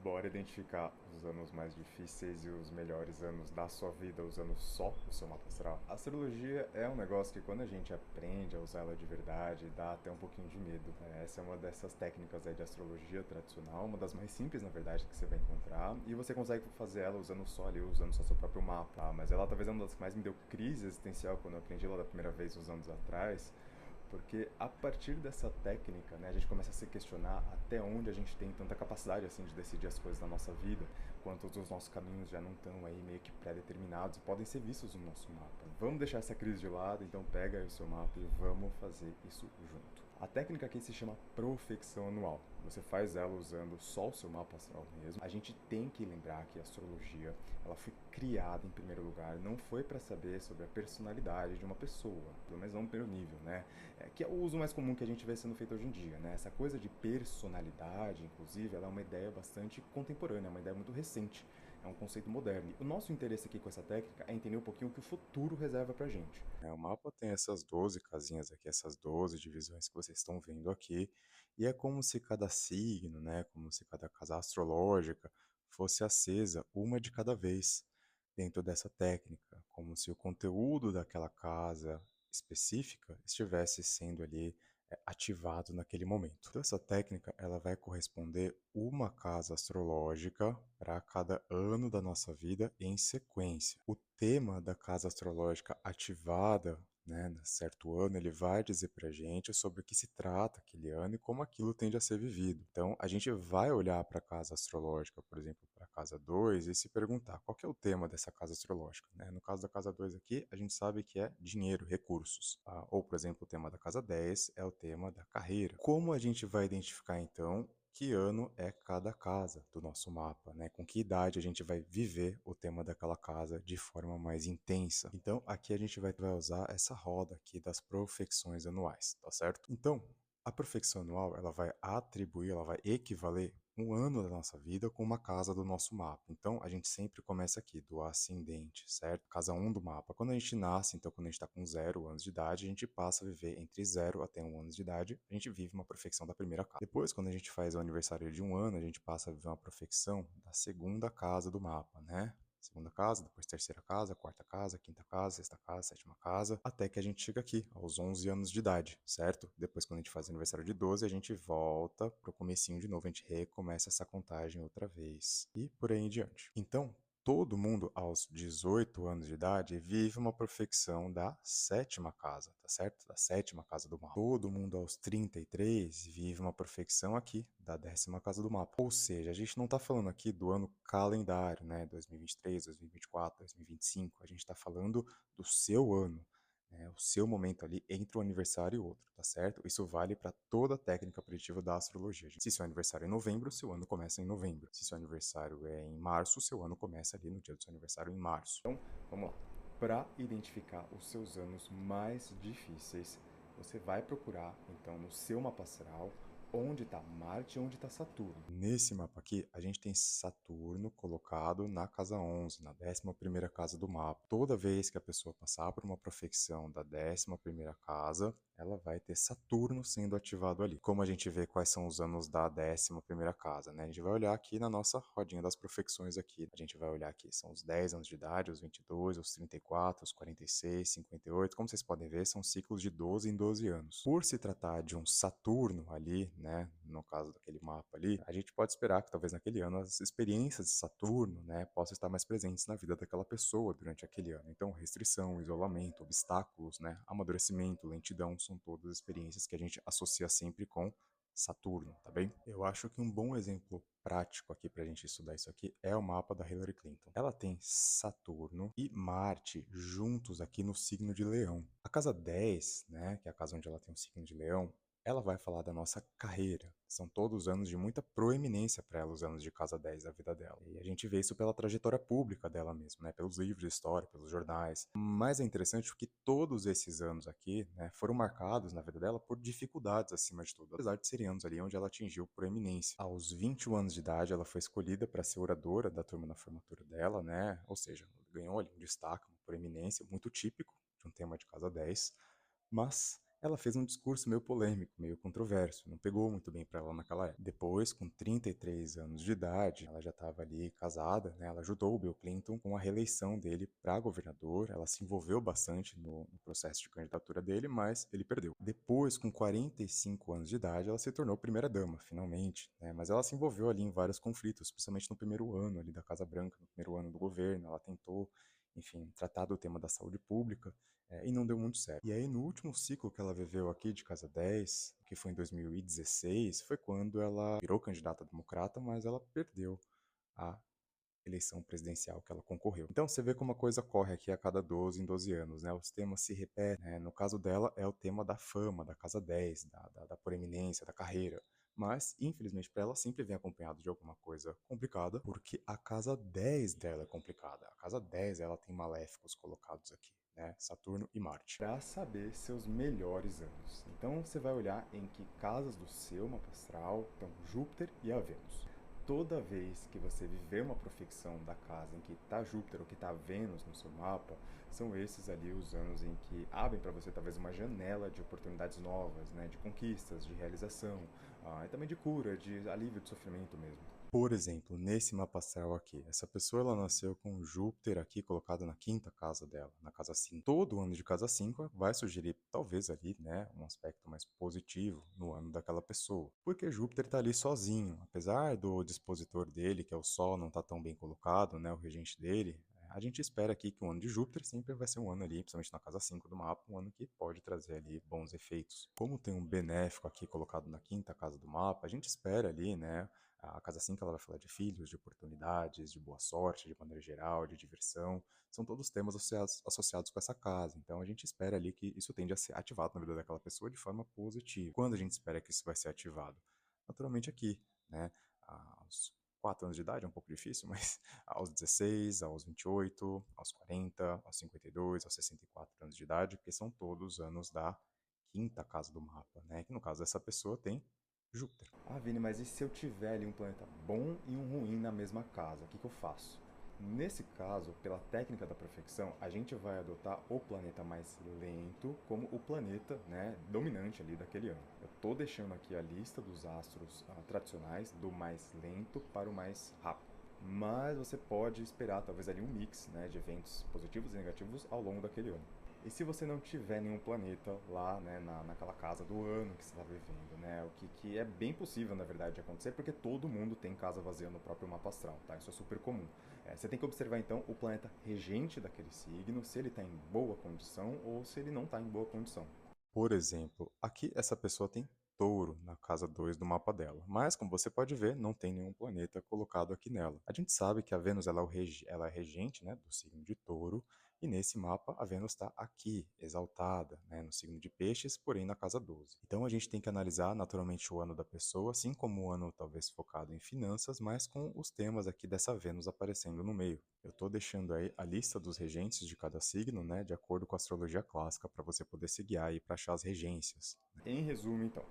Bora identificar os anos mais difíceis e os melhores anos da sua vida usando só o seu mapa astral. A astrologia é um negócio que quando a gente aprende a usar ela de verdade, dá até um pouquinho de medo. Essa é uma dessas técnicas aí de astrologia tradicional, uma das mais simples, na verdade, que você vai encontrar. E você consegue fazer ela usando só ali, usando só seu próprio mapa. Mas ela talvez é uma das que mais me deu crise existencial quando eu aprendi ela da primeira vez uns anos atrás, porque a partir dessa técnica, né, a gente começa a se questionar até onde a gente tem tanta capacidade assim de decidir as coisas da nossa vida, quanto os nossos caminhos já não estão aí meio que pré-determinados e podem ser vistos no nosso mapa. Vamos deixar essa crise de lado, então pega aí o seu mapa e vamos fazer isso junto. A técnica aqui se chama profecção anual. Você faz ela usando só o seu mapa astral mesmo. A gente tem que lembrar que a astrologia, ela foi criada em primeiro lugar, não foi para saber sobre a personalidade de uma pessoa, pelo menos não no primeiro nível, né? Que é o uso mais comum que a gente vê sendo feito hoje em dia, né? Essa coisa de personalidade, inclusive, ela é uma ideia bastante contemporânea, é uma ideia muito recente, é um conceito moderno. E o nosso interesse aqui com essa técnica é entender um pouquinho o que o futuro reserva pra gente. O mapa tem essas 12 casinhas aqui, essas 12 divisões que vocês estão vendo aqui, e é como se cada signo, né, como se cada casa astrológica fosse acesa uma de cada vez dentro dessa técnica, como se o conteúdo daquela casa específica estivesse sendo ali ativado naquele momento. Então essa técnica ela vai corresponder uma casa astrológica para cada ano da nossa vida em sequência. O tema da casa astrológica ativada, né, em certo ano, ele vai dizer para a gente sobre o que se trata aquele ano e como aquilo tende a ser vivido. Então, a gente vai olhar para a casa astrológica, por exemplo, para a casa 2 e se perguntar qual que é o tema dessa casa astrológica, né? No caso da casa 2 aqui, a gente sabe que é dinheiro, recursos. Ou, por exemplo, o tema da casa 10 é o tema da carreira. Como a gente vai identificar, então, que ano é cada casa do nosso mapa, né? Com que idade a gente vai viver o tema daquela casa de forma mais intensa. Então, aqui a gente vai usar essa roda aqui das profecções anuais, tá certo? Então, a profecção anual, ela vai atribuir, ela vai equivaler um ano da nossa vida com uma casa do nosso mapa. Então, a gente sempre começa aqui, do ascendente, certo? Casa 1 do mapa. Quando a gente nasce, então, quando a gente está com 0 anos de idade, a gente passa a viver entre 0 até 1 ano de idade, a gente vive uma profecção da primeira casa. Depois, quando a gente faz o aniversário de 1 ano, a gente passa a viver uma profecção da segunda casa do mapa, né? Segunda casa, depois terceira casa, quarta casa, quinta casa, sexta casa, sétima casa, até que a gente chega aqui, aos 11 anos de idade, certo? Depois, quando a gente faz o aniversário de 12, a gente volta pro comecinho de novo, a gente recomeça essa contagem outra vez. E por aí em diante. Então, todo mundo aos 18 anos de idade vive uma profecção da sétima casa, tá certo? Da sétima casa do mapa. Todo mundo aos 33 vive uma profecção aqui da 10ª casa do mapa. Ou seja, a gente não está falando aqui do ano calendário, né? 2023, 2024, 2025. A gente está falando do seu ano, né? O seu momento ali entre um aniversário e outro, tá certo? Isso vale para toda a técnica preditiva da astrologia. Se seu aniversário é em novembro, seu ano começa em novembro. Se seu aniversário é em março, seu ano começa ali no dia do seu aniversário em março. Então, vamos lá. Para identificar os seus anos mais difíceis, você vai procurar, então, no seu mapa astral, onde está Marte e onde está Saturno. Nesse mapa aqui, a gente tem Saturno colocado na casa 11, na 11ª casa do mapa. Toda vez que a pessoa passar por uma profecção da 11ª casa, ela vai ter Saturno sendo ativado ali. Como a gente vê quais são os anos da 11ª casa, né? A gente vai olhar aqui na nossa rodinha das profecções aqui. A gente vai olhar aqui, são os 10 anos de idade, os 22, os 34, os 46, 58. Como vocês podem ver, são ciclos de 12 em 12 anos. Por se tratar de um Saturno ali, né, no caso daquele mapa ali, a gente pode esperar que talvez naquele ano as experiências de Saturno, né, possam estar mais presentes na vida daquela pessoa durante aquele ano. Então, restrição, isolamento, obstáculos, né, amadurecimento, lentidão, são todas experiências que a gente associa sempre com Saturno, tá bem? Eu acho que um bom exemplo prático aqui pra gente estudar isso aqui é o mapa da Hillary Clinton. Ela tem Saturno e Marte juntos aqui no signo de Leão. A casa 10, né, que é a casa onde ela tem o signo de Leão, ela vai falar da nossa carreira. São todos anos de muita proeminência para ela, os anos de casa 10 da vida dela. E a gente vê isso pela trajetória pública dela mesmo, né? Pelos livros de história, pelos jornais. Mas é interessante porque todos esses anos aqui, né, foram marcados na vida dela por dificuldades acima de tudo, apesar de serem anos ali onde ela atingiu proeminência. Aos 21 anos de idade, ela foi escolhida para ser oradora da turma na formatura dela, né? Ou seja, ganhou ali um destaque, uma proeminência muito típico de um tema de casa 10, mas ela fez um discurso meio polêmico, meio controverso, não pegou muito bem para ela naquela época. Depois, com 33 anos de idade, ela já estava ali casada, né? Ela ajudou o Bill Clinton com a reeleição dele para governador, ela se envolveu bastante no processo de candidatura dele, mas ele perdeu. Depois, com 45 anos de idade, ela se tornou primeira-dama, finalmente, né? Mas ela se envolveu ali em vários conflitos, especialmente no primeiro ano ali da Casa Branca, no primeiro ano do governo, ela tentou, enfim, tratar do tema da saúde pública, e não deu muito certo. E aí, no último ciclo que ela viveu aqui de Casa 10, que foi em 2016, foi quando ela virou candidata democrata, mas ela perdeu a eleição presidencial que ela concorreu. Então você vê como a coisa corre aqui a cada 12 em 12 anos, né? Os temas se repetem, né? No caso dela é o tema da fama, da Casa 10, da proeminência, da carreira. Mas, infelizmente, para ela sempre vem acompanhado de alguma coisa complicada, porque a Casa 10 dela é complicada. A Casa 10, ela tem maléficos colocados aqui, né? Saturno e Marte. Para saber seus melhores anos. Então você vai olhar em que casas do seu mapa astral estão Júpiter e a Vênus. Toda vez que você viver uma profecção da casa em que está Júpiter ou que está Vênus no seu mapa, são esses ali os anos em que abrem para você talvez uma janela de oportunidades novas, né, de conquistas, de realização, e também de cura, de alívio de sofrimento mesmo. Por exemplo, nesse mapa astral aqui, essa pessoa ela nasceu com Júpiter aqui colocado na quinta casa dela, na casa 5. Todo ano de casa 5 vai sugerir, talvez ali, né, um aspecto mais positivo no ano daquela pessoa. Porque Júpiter está ali sozinho, apesar do dispositor dele, que é o Sol, não está tão bem colocado, né, o regente dele, a gente espera aqui que o ano de Júpiter sempre vai ser um ano ali, principalmente na casa 5 do mapa, um ano que pode trazer ali bons efeitos. Como tem um benéfico aqui colocado na quinta casa do mapa, a gente espera ali, né, a casa 5 ela vai falar de filhos, de oportunidades, de boa sorte, de maneira geral, de diversão. São todos temas associados com essa casa. Então a gente espera ali que isso tende a ser ativado na vida daquela pessoa de forma positiva. Quando a gente espera que isso vai ser ativado? Naturalmente aqui, né? Aos 4 anos de idade é um pouco difícil, mas aos 16, aos 28, aos 40, aos 52, aos 64 anos de idade, porque são todos anos da quinta casa do mapa, né? Que no caso dessa pessoa tem Júpiter. Ah, Vini, mas e se eu tiver ali um planeta bom e um ruim na mesma casa? O que eu faço? Nesse caso, pela técnica da perfeição, a gente vai adotar o planeta mais lento como o planeta, né, dominante ali daquele ano. Eu estou deixando aqui a lista dos astros tradicionais, do mais lento para o mais rápido. Mas você pode esperar talvez ali um mix, né, de eventos positivos e negativos ao longo daquele ano. E se você não tiver nenhum planeta lá, né, naquela casa do ano que você está vivendo, né? O que é bem possível, na verdade, de acontecer, porque todo mundo tem casa vazia no próprio mapa astral, tá? Isso é super comum. Você tem que observar, então, o planeta regente daquele signo, se ele está em boa condição ou se ele não está em boa condição. Por exemplo, aqui essa pessoa tem Touro na casa 2 do mapa dela, mas como você pode ver, não tem nenhum planeta colocado aqui nela. A gente sabe que a Vênus ela é regente, né, do signo de Touro, e nesse mapa a Vênus está aqui, exaltada, né, no signo de Peixes, porém na casa 12. Então a gente tem que analisar naturalmente o ano da pessoa, assim como o ano talvez focado em finanças, mas com os temas aqui dessa Vênus aparecendo no meio. Eu estou deixando aí a lista dos regentes de cada signo, né, de acordo com a astrologia clássica, para você poder se guiar aí para achar as regências. Em resumo, então,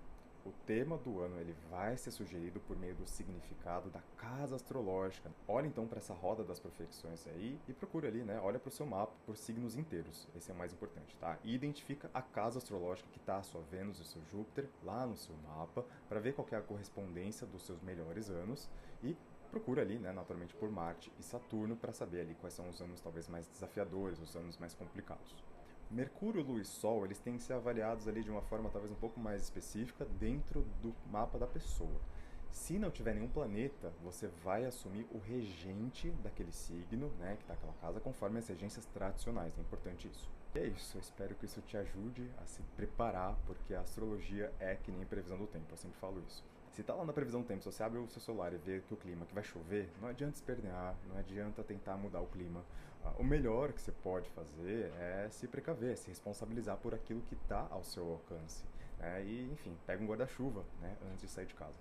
o tema do ano ele vai ser sugerido por meio do significado da casa astrológica. Olha então para essa roda das profecções aí e procura ali, né? Olha para o seu mapa por signos inteiros. Esse é o mais importante, tá? E identifica a casa astrológica que está a sua Vênus e o seu Júpiter lá no seu mapa para ver qual é a correspondência dos seus melhores anos e procura ali, né, naturalmente por Marte e Saturno para saber ali quais são os anos talvez mais desafiadores, os anos mais complicados. Mercúrio, Lua e Sol, eles têm que ser avaliados ali de uma forma talvez um pouco mais específica dentro do mapa da pessoa. Se não tiver nenhum planeta, você vai assumir o regente daquele signo, né, que está naquela casa, conforme as regências tradicionais. É importante isso. E é isso, eu espero que isso te ajude a se preparar, porque a astrologia é que nem previsão do tempo, eu sempre falo isso. Se tá lá na previsão do tempo, se você abre o seu celular e vê que o clima que vai chover, não adianta espernear, não adianta tentar mudar o clima. O melhor que você pode fazer é se precaver, se responsabilizar por aquilo que está ao seu alcance. Né? E, enfim, pega um guarda-chuva, né, antes de sair de casa.